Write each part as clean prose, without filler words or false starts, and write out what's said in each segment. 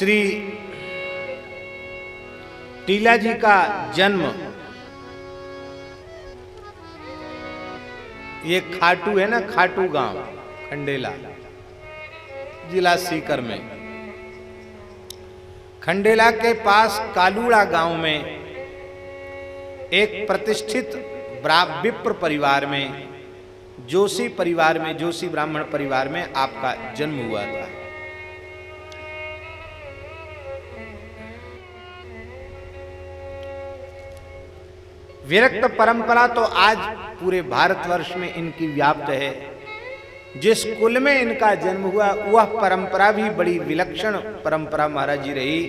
श्री टीला जी का जन्म ये खाटू है ना, खाटू गांव खंडेला जिला सीकर में, खंडेला के पास कालूड़ा गांव में एक प्रतिष्ठित विप्र परिवार में, जोशी परिवार में, जोशी ब्राह्मण परिवार में आपका जन्म हुआ था। विरक्त परंपरा तो आज पूरे भारतवर्ष में इनकी व्याप्त है। जिस कुल में इनका जन्म हुआ वह परंपरा भी बड़ी विलक्षण परंपरा महाराज जी रही।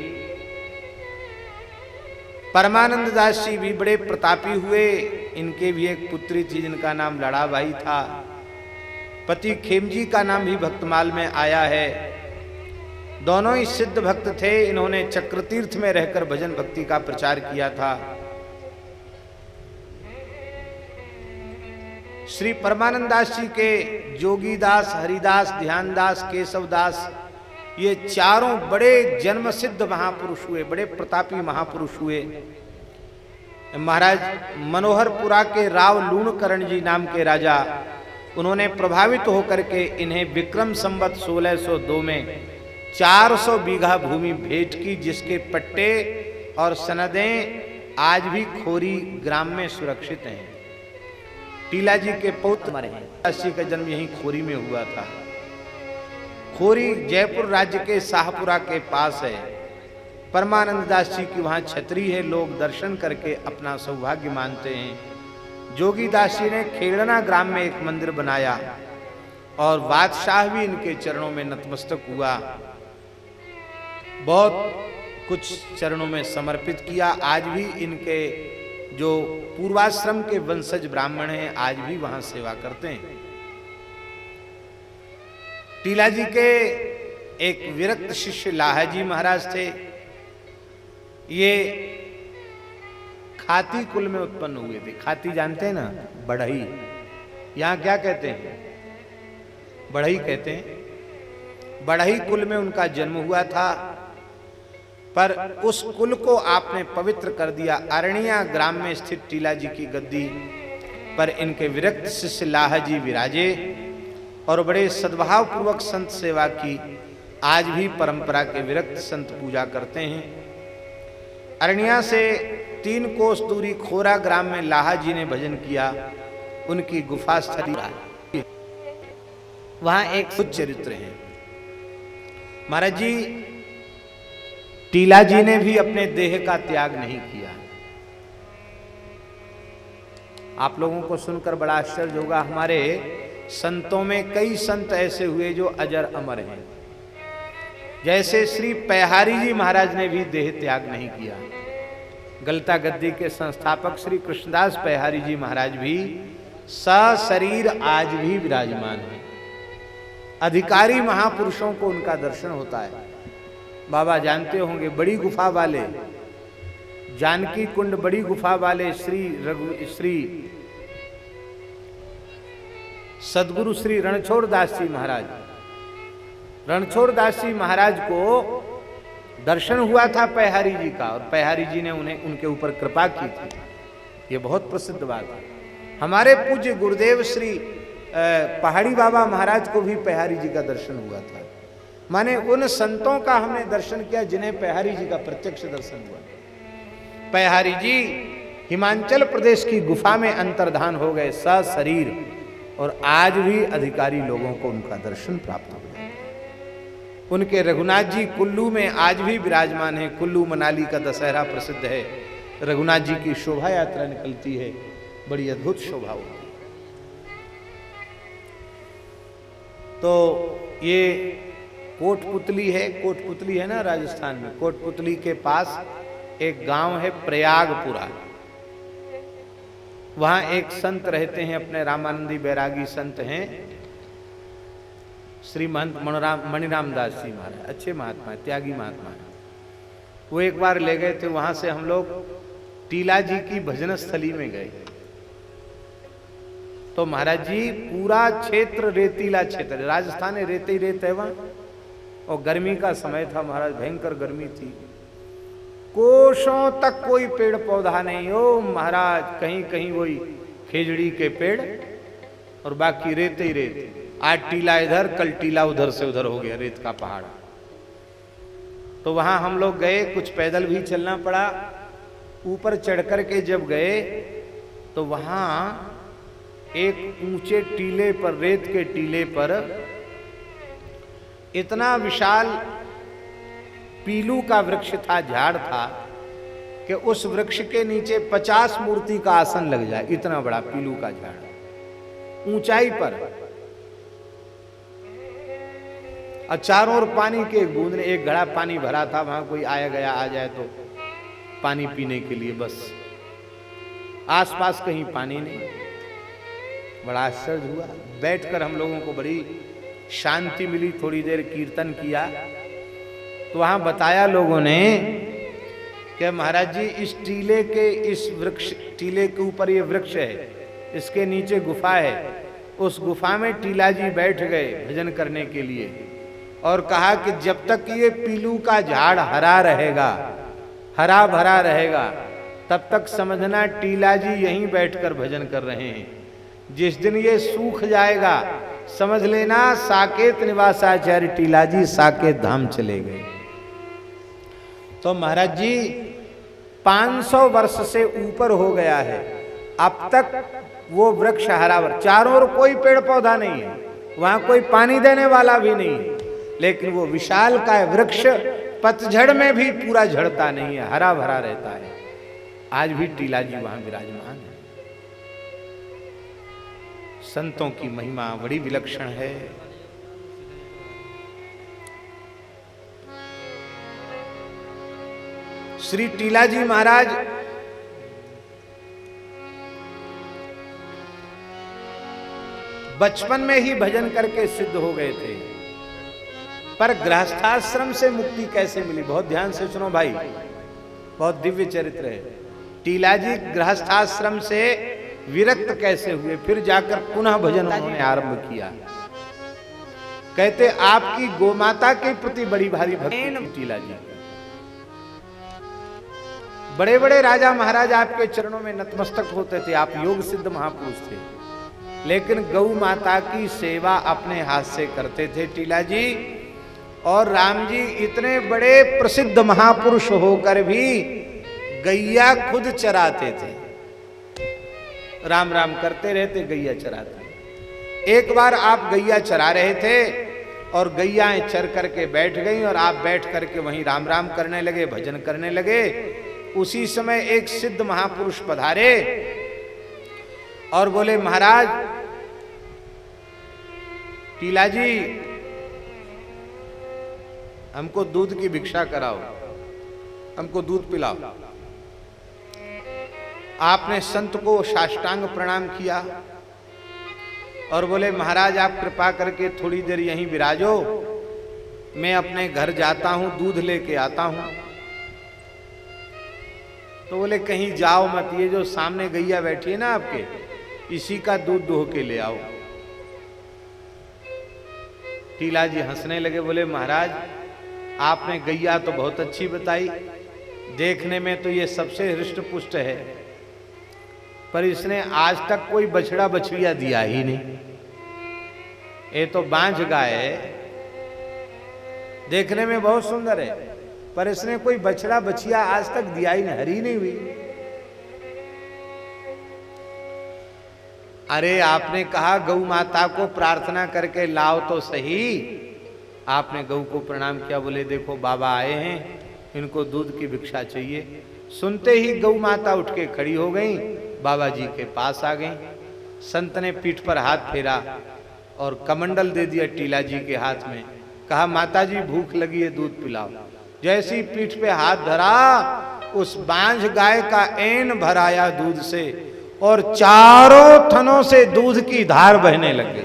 परमानंद दास जी भी बड़े प्रतापी हुए। इनके भी एक पुत्री थी जिनका नाम लड़ाबाई था। पति खेमजी का नाम भी भक्तमाल में आया है। दोनों ही सिद्ध भक्त थे। इन्होंने चक्रतीर्थ में रहकर भजन भक्ति का प्रचार किया था। श्री परमानंद दास जी के जोगीदास, हरिदास, ध्यानदास, केशवदास, ये चारों बड़े जन्म सिद्ध महापुरुष हुए, बड़े प्रतापी महापुरुष हुए। महाराज मनोहरपुरा के राव लूणकरण जी नाम के राजा, उन्होंने प्रभावित होकर के इन्हें विक्रम संवत 1602 में 400 बीघा भूमि भेंट की, जिसके पट्टे और सनदें आज भी खोरी ग्राम में सुरक्षित हैं। टीला जी के पौत्र दास जी का जन्म यहीं खोरी में हुआ था। खोरी जयपुर राज्य के शाहपुरा के पास है। परमानंद दास जी की वहां छतरी है। लोग दर्शन करके अपना सौभाग्य मानते हैं। जोगी दास जी ने खेड़ना ग्राम में एक मंदिर बनाया और बादशाह भी इनके चरणों में नतमस्तक हुआ। बहुत कुछ चरणों में समर्पित किया। आज भी इनके जो पूर्वाश्रम के वंशज ब्राह्मण हैं आज भी वहां सेवा करते हैं। टीला जी के एक विरक्त शिष्य लाहाजी महाराज थे। ये खाती कुल में उत्पन्न हुए थे। खाती जानते हैं ना, बढ़ई, यहां क्या कहते हैं, बढ़ई कहते हैं। बढ़ई कुल में उनका जन्म हुआ था, पर उस कुल को आपने पवित्र कर दिया। अरनिया ग्राम में स्थित टीला जी की गद्दी पर इनके विरक्त शिष्य लाहाजी विराजे और बड़े सद्भाव पूर्वक संत सेवा की। आज भी परंपरा के विरक्त संत पूजा करते हैं। अरनिया से 3 कोस दूरी खोरा ग्राम में लाहाजी ने भजन किया। उनकी गुफा स्थली, वहां एक सुध चरित्र है। महाराज जी टीला जी ने भी अपने देह का त्याग नहीं किया। आप लोगों को सुनकर बड़ा आश्चर्य होगा। हमारे संतों में कई संत ऐसे हुए जो अजर अमर हैं। जैसे श्री पैहारी जी महाराज ने भी देह त्याग नहीं किया। गलता गद्दी के संस्थापक श्री कृष्णदास पैहारी जी महाराज भी सशरीर आज भी विराजमान हैं। अधिकारी महापुरुषों को उनका दर्शन होता है। बाबा जानते होंगे, बड़ी गुफा वाले, जानकी कुंड बड़ी गुफा वाले श्री सदगुरु श्री रणछोड़ दास जी महाराज, रणछोड़ दास जी महाराज को दर्शन हुआ था पैहारी जी का, और पैहारी जी ने उन्हें उनके ऊपर कृपा की थी। ये बहुत प्रसिद्ध बात है। हमारे पूज्य गुरुदेव श्री पहाड़ी बाबा महाराज को भी पैहारी जी का दर्शन हुआ था। माने उन संतों का हमने दर्शन किया जिन्हें पैहारी जी का प्रत्यक्ष दर्शन हुआ। पैहारी जी हिमाचल प्रदेश की गुफा में अंतर्धान हो गए सशरीर, और आज भी अधिकारी लोगों को उनका दर्शन प्राप्त हो गया। उनके रघुनाथ जी कुल्लू में आज भी विराजमान है। कुल्लू मनाली का दशहरा प्रसिद्ध है। रघुनाथ जी की शोभा यात्रा निकलती है, बड़ी अद्भुत शोभा होती है। तो ये कोटपुतली है, कोटपुतली है ना राजस्थान में। कोटपुतली के पास एक गांव है प्रयागपुरा। वहां एक संत रहते हैं, अपने रामानंदी बैरागी संत हैं, श्री महंत मणिराम दास जी महाराज। अच्छे महात्मा है, त्यागी महात्मा है। वो एक बार ले गए थे। वहां से हम लोग टीला जी की भजन स्थली में गए। तो महाराज जी पूरा क्षेत्र रेतीला क्षेत्र, राजस्थान है, रेत ही रेत है वहां। और गर्मी का समय था महाराज, भयंकर गर्मी थी। कोसों तक कोई पेड़ पौधा नहीं हो महाराज, कहीं कहीं वही खेजड़ी के पेड़ और बाकी रेते ही रेत। आज टीला इधर, कल टीला उधर से उधर हो गया, रेत का पहाड़। तो वहां हम लोग गए, कुछ पैदल भी चलना पड़ा। ऊपर चढ़कर के जब गए तो वहां एक ऊंचे टीले पर, रेत के टीले पर इतना विशाल पीलू का वृक्ष था, झाड़ था कि उस वृक्ष के नीचे 50 मूर्ति का आसन लग जाए, इतना बड़ा पीलू का झाड़ ऊंचाई पर। और चारों ओर पानी के बूंद ने, एक घड़ा पानी भरा था, वहां कोई आया गया आ जाए तो पानी पीने के लिए, बस आसपास कहीं पानी नहीं। बड़ा आश्चर्य हुआ, बैठकर हम लोगों को बड़ी शांति मिली। थोड़ी देर कीर्तन किया तो वहां बताया लोगों ने कि महाराज जी इस टीले के, इस वृक्ष, टीले के ऊपर ये वृक्ष है, इसके नीचे गुफा है, उस गुफा में टीला जी बैठ गए भजन करने के लिए और कहा कि जब तक ये पीलू का झाड़ हरा रहेगा, हरा भरा रहेगा, तब तक समझना टीला जी यहीं बैठकर भजन कर रहे हैं। जिस दिन ये सूख जाएगा समझ लेना साकेत निवासाचार्य टीला जी साकेत धाम चले गए। तो महाराज जी 500 वर्ष से ऊपर हो गया है, अब तक वो वृक्ष हरा भरा, चारों ओर कोई पेड़ पौधा नहीं है, वहां कोई पानी देने वाला भी नहीं है, लेकिन वो विशाल का वृक्ष पतझड़ में भी पूरा झड़ता नहीं है, हरा भरा रहता है। आज भी टीला जी वहां विराजमान है। संतों की महिमा बड़ी विलक्षण है। श्री टीला जी महाराज बचपन में ही भजन करके सिद्ध हो गए थे, पर गृहस्थाश्रम से मुक्ति कैसे मिली? बहुत ध्यान से सुनो भाई, बहुत दिव्य चरित्र है। टीला जी गृहस्थाश्रम से विरक्त कैसे हुए, फिर जाकर पुनः भजन उन्होंने आरंभ किया। कहते आपकी गोमाता के प्रति बड़ी भारी भक्ति टीला जी। बड़े बड़े राजा महाराज आपके चरणों में नतमस्तक होते थे, आप योग सिद्ध महापुरुष थे, लेकिन गौ माता की सेवा अपने हाथ से करते थे टीला जी। और राम जी इतने बड़े प्रसिद्ध महापुरुष होकर भी गैया खुद चराते थे, राम राम करते रहते, गैया चराते। एक बार आप गैया चरा रहे थे और गैयाएं चर करके बैठ गईं और आप बैठ करके वहीं राम राम करने लगे, भजन करने लगे। उसी समय एक सिद्ध महापुरुष पधारे और बोले महाराज टीला जी हमको दूध की भिक्षा कराओ, हमको दूध पिलाओ। आपने संत को साष्टांग प्रणाम किया और बोले महाराज आप कृपा करके थोड़ी देर यहीं विराजो, मैं अपने घर जाता हूं, दूध लेके आता हूं। तो बोले कहीं जाओ मत, ये जो सामने गैया बैठी है ना आपके, इसी का दूध दुह के ले आओ। टीला जी हंसने लगे, बोले महाराज आपने गैया तो बहुत अच्छी बताई, देखने में तो ये सबसे हृष्ट पुष्ट है, पर इसने आज तक कोई बछड़ा बछड़िया दिया ही नहीं। ये तो बांझ गाय है, देखने में बहुत सुंदर है, पर इसने कोई बछड़ा बछिया आज तक दिया ही नहीं, हरी नहीं हुई। अरे आपने कहा गौ माता को प्रार्थना करके लाओ तो सही। आपने गौ को प्रणाम किया, बोले देखो बाबा आए हैं, इनको दूध की भिक्षा चाहिए। सुनते ही गौ माता उठ के खड़ी हो गई, बाबा जी के पास आ गई। संत ने पीठ पर हाथ फेरा और कमंडल दे दिया टीला जी के हाथ में, कहा माता जी भूख लगी है, दूध पिलाओ। जैसी पीठ पे हाथ धरा, उस बांझ गाय का ऐन भराया दूध से और चारों थनों से दूध की धार बहने लग गई।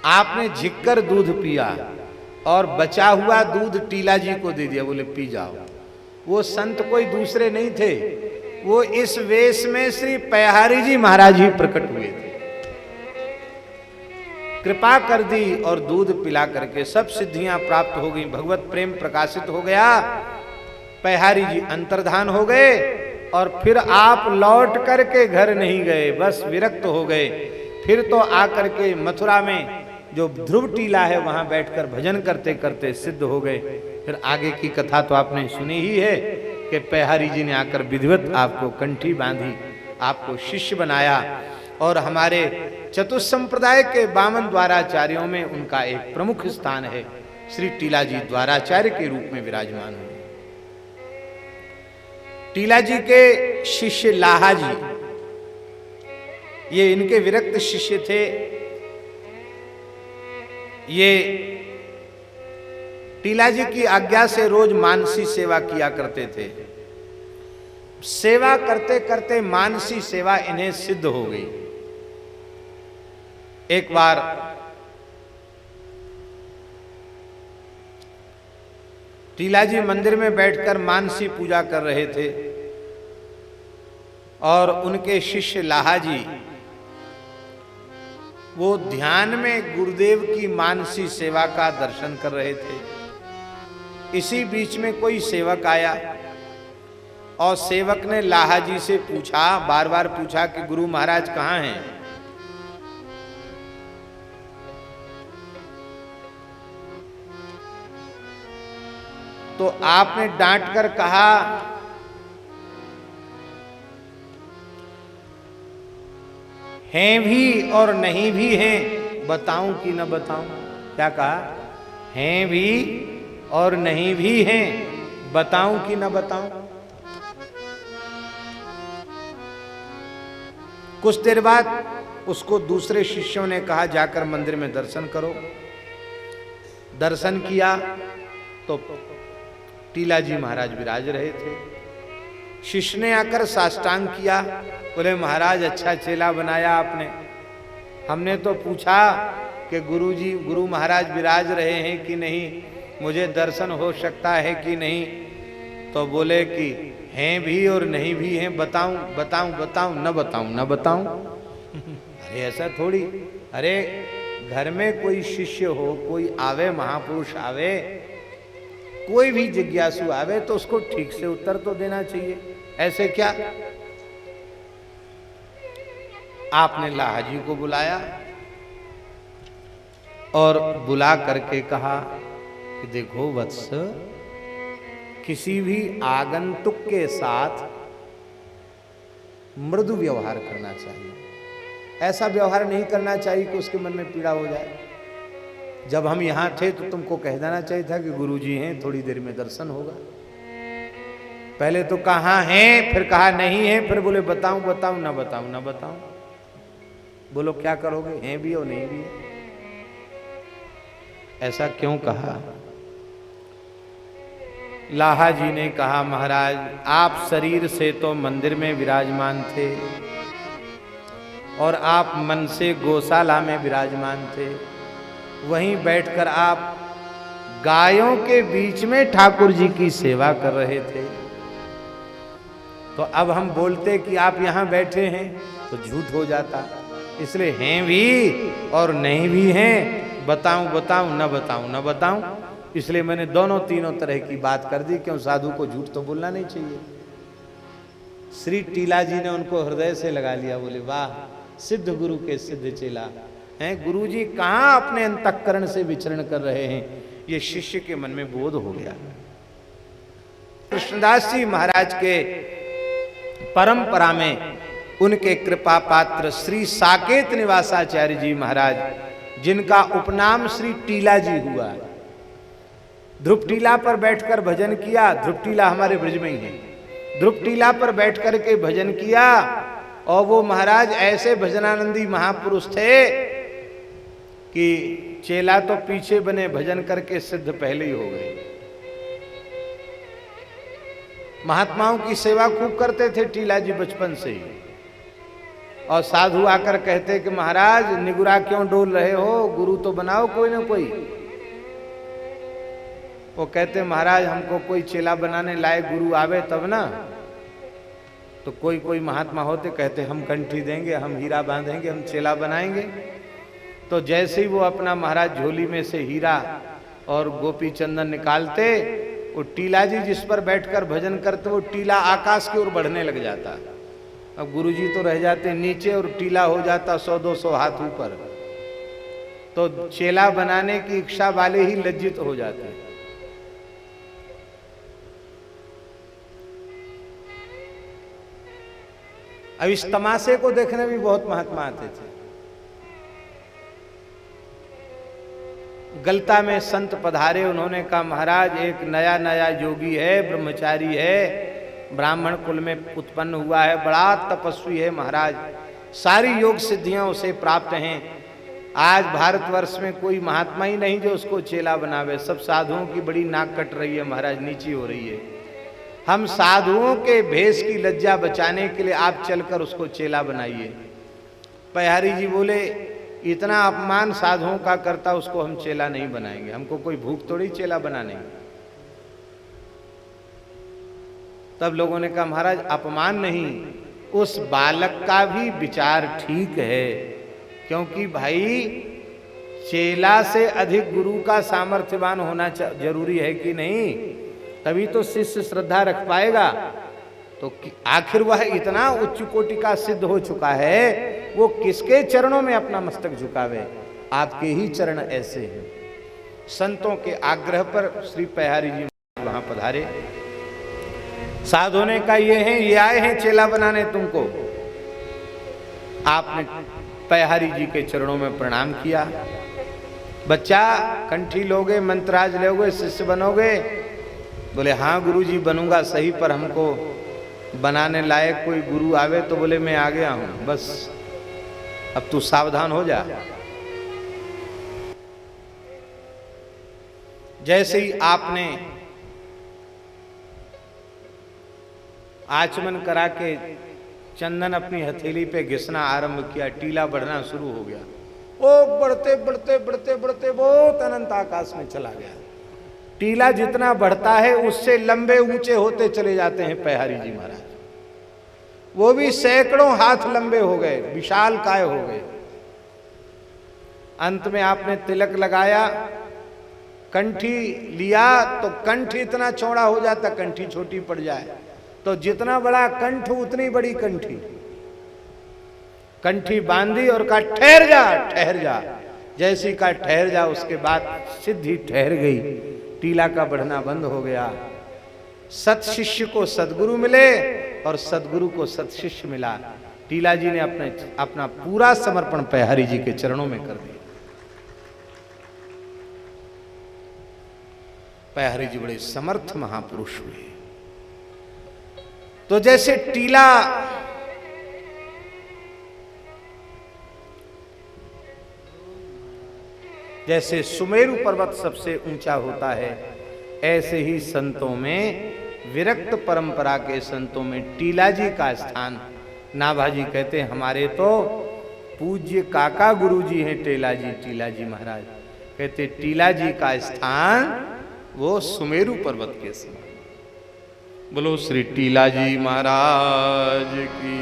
आपने झिककर दूध पिया और बचा हुआ दूध टीला जी को दे दिया, बोले पी जाओ। वो संत कोई दूसरे नहीं थे, वो इस वेश में श्री पयहारी जी महाराज ही प्रकट हुए थे। कृपा कर दी और दूध पिला करके सब सिद्धियां प्राप्त हो गई, भगवत प्रेम प्रकाशित हो गया। पैहारी जी अंतर्धान हो गए और फिर आप लौट करके घर नहीं गए, बस विरक्त हो गए। फिर तो आकर के मथुरा में जो ध्रुव टीला है वहां बैठकर भजन करते करते सिद्ध हो गए। फिर आगे की कथा तो आपने सुनी ही है कि पैहारी जी ने आकर विधिवत आपको कंठी बांधी, आपको शिष्य बनाया और हमारे चतुसंप्रदाय के 52 द्वाराचार्यों में उनका एक प्रमुख स्थान है। श्री टीला जी द्वाराचार्य के रूप में विराजमान हुए। टीला जी के शिष्य लाहा जी, ये इनके विरक्त शिष्य थे। ये टीला जी की आज्ञा से रोज मानसी सेवा किया करते थे। सेवा करते करते मानसी सेवा इन्हें सिद्ध हो गई। एक बार टीला जी मंदिर में बैठकर मानसी पूजा कर रहे थे और उनके शिष्य लाहा जी वो ध्यान में गुरुदेव की मानसी सेवा का दर्शन कर रहे थे। इसी बीच में कोई सेवक आया और सेवक ने लाहा जी से पूछा, बार बार पूछा कि गुरु महाराज कहाँ हैं? तो आपने डांट कर कहा, हैं भी और नहीं भी हैं, बताऊं कि न बताऊं? क्या कहा? हैं भी और नहीं भी हैं, बताऊं कि न बताऊं? कुछ देर बाद उसको दूसरे शिष्यों ने कहा जाकर मंदिर में दर्शन करो। दर्शन किया तो टीला जी महाराज विराज रहे थे। शिष्य ने आकर साष्टांग किया, बोले महाराज अच्छा चेला बनाया आपने। हमने तो पूछा कि गुरुजी गुरु महाराज विराज रहे हैं कि नहीं, मुझे दर्शन हो सकता है कि नहीं? तो बोले कि हैं भी और नहीं भी हैं, बताऊं बताऊं बताऊं न बताऊं न बताऊं? अरे ऐसा थोड़ी, अरे घर में कोई शिष्य हो, कोई आवे, महापुरुष आवे, कोई भी जिज्ञासु आवे तो उसको ठीक से उत्तर तो देना चाहिए। ऐसे क्या? आपने लाहा जी को बुलाया और बुला करके कहा कि देखो वत्स, किसी भी आगंतुक के साथ मृदु व्यवहार करना चाहिए। ऐसा व्यवहार नहीं करना चाहिए कि उसके मन में पीड़ा हो जाए। जब हम यहां थे तो तुमको कह देना चाहिए था कि गुरुजी हैं, थोड़ी देर में दर्शन होगा। पहले तो कहाँ हैं, फिर कहा नहीं है, फिर बोले बताऊं बताऊं ना बताऊं ना बताऊं? बोलो क्या करोगे? हैं भी और नहीं भी है। ऐसा क्यों कहा? लाहा जी ने कहा महाराज आप शरीर से तो मंदिर में विराजमान थे और आप मन से गौशाला में विराजमान थे। वहीं बैठकर आप गायों के बीच में ठाकुर जी की सेवा कर रहे थे। तो अब हम बोलते कि आप यहां बैठे हैं तो झूठ हो जाता। इसलिए हैं भी और नहीं भी हैं, बताऊं बताऊं न बताऊं न बताऊं? इसलिए मैंने दोनों तीनों तरह की बात कर दी। क्यों? साधु को झूठ तो बोलना नहीं चाहिए। श्री टीला जी ने उनको हृदय से लगा लिया। बोले वाह, सिद्ध गुरु के सिद्ध चेला हैं। गुरु जी कहाँ अपने अंतःकरण से विचरण कर रहे हैं, ये शिष्य के मन में बोध हो गया। कृष्णदास जी महाराज के परंपरा में उनके कृपा पात्र श्री साकेत निवासाचार्य जी महाराज, जिनका उपनाम श्री टीला जी हुआ, ध्रुव टीला पर बैठकर भजन किया। ध्रुव टीला हमारे ब्रज में ही है। ध्रुव टीला पर बैठकर के भजन किया और वो महाराज ऐसे भजनानंदी महापुरुष थे कि चेला तो पीछे बने, भजन करके सिद्ध पहले ही हो गए। महात्माओं की सेवा खूब करते थे टीला जी बचपन से ही। और साधु आकर कहते कि महाराज निगुरा क्यों डोल रहे हो, गुरु तो बनाओ कोई ना कोई। वो कहते महाराज हमको कोई चेला बनाने लायक गुरु आवे तब ना। तो कोई कोई महात्मा होते कहते हम कंठी देंगे, हम हीरा बांधेंगे, हम चेला बनाएंगे। तो जैसे ही वो अपना महाराज झोली में से हीरा और गोपी चंदन निकालते, वो टीला जी जिस पर बैठकर भजन करते, वो टीला आकाश की ओर बढ़ने लग जाता। अब गुरुजी तो रह जाते नीचे और टीला हो जाता 100-200 हाथ ऊपर। तो चेला बनाने की इच्छा वाले ही लज्जित हो जाते। अब इस तमाशे को देखने भी बहुत महात्मा आते थे। गलता में संत पधारे, उन्होंने कहा महाराज एक नया नया योगी है, ब्रह्मचारी है, ब्राह्मण कुल में उत्पन्न हुआ है, बड़ा तपस्वी है महाराज, सारी योग सिद्धियां उसे प्राप्त हैं। आज भारतवर्ष में कोई महात्मा ही नहीं जो उसको चेला बनावे, सब साधुओं की बड़ी नाक कट रही है महाराज, नीची हो रही है। हम साधुओं के भेष की लज्जा बचाने के लिए आप चलकर उसको चेला बनाइए। पहारी जी बोले इतना अपमान साधुओं का करता, उसको हम चेला नहीं बनाएंगे, हमको कोई भूख थोड़ी चेला बनाने। तब लोगों ने कहा महाराज अपमान नहीं, उस बालक का भी विचार ठीक है, क्योंकि भाई चेला से अधिक गुरु का सामर्थ्यवान होना जरूरी है कि नहीं, तभी तो शिष्य श्रद्धा रख पाएगा। तो आखिर वह इतना उच्च कोटि का सिद्ध हो चुका है, वो किसके चरणों में अपना मस्तक झुकावे? आपके ही चरण ऐसे हैं। संतों के आग्रह पर श्री पहारी जी वहां पधारे। साधु ने कहा ये आए हैं चेला बनाने तुमको। आपने पहारी जी के चरणों में प्रणाम किया। बच्चा कंठी लोगे, मंत्राज लोगे, शिष्य बनोगे? बोले हाँ गुरुजी बनूंगा सही, पर हमको बनाने लायक कोई गुरु आवे तो बोले मैं आ गया हूं, बस अब तू सावधान हो जा। जैसे ही आपने आचमन करा के चंदन अपनी हथेली पे घिसना आरंभ किया, टीला बढ़ना शुरू हो गया। वो बढ़ते बढ़ते बढ़ते बढ़ते बहुत अनंत आकाश में चला गया। टीला जितना बढ़ता है उससे लंबे ऊंचे होते चले जाते हैं पहारी जी महाराज। वो भी सैकड़ों हाथ लंबे हो गए, विशाल काय हो गए। अंत में आपने तिलक लगाया, कंठी लिया तो कंठ इतना चौड़ा हो जाता, कंठी छोटी पड़ जाए तो जितना बड़ा कंठ उतनी बड़ी कंठी। कंठी बांधी और कहा ठहर जा, ठहर जा। जैसी का ठहर जा, उसके बाद सिद्धि ठहर गई, टीला का बढ़ना बंद हो गया। सत शिष्य को सदगुरु मिले और सदगुरु को सत शिष्य मिला। टीला जी ने अपना पूरा समर्पण पहारी जी के चरणों में कर दिया। पहारी जी बड़े समर्थ महापुरुष हुए। तो जैसे टीला जैसे सुमेरु पर्वत सबसे ऊंचा होता है, ऐसे ही संतों में, विरक्त परंपरा के संतों में टीला जी का स्थान। नाभाजी कहते हैं हमारे तो पूज्य काका गुरु जी हैं टीला जी महाराज। कहते टीला जी का स्थान वो सुमेरु पर्वत के समान। बोलो श्री टीला जी महाराज की।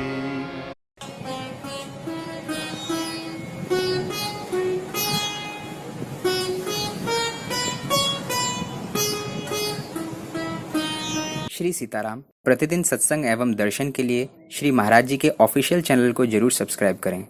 श्री सीताराम प्रतिदिन सत्संग एवं दर्शन के लिए श्री महाराज जी के ऑफिशियल चैनल को जरूर सब्सक्राइब करें।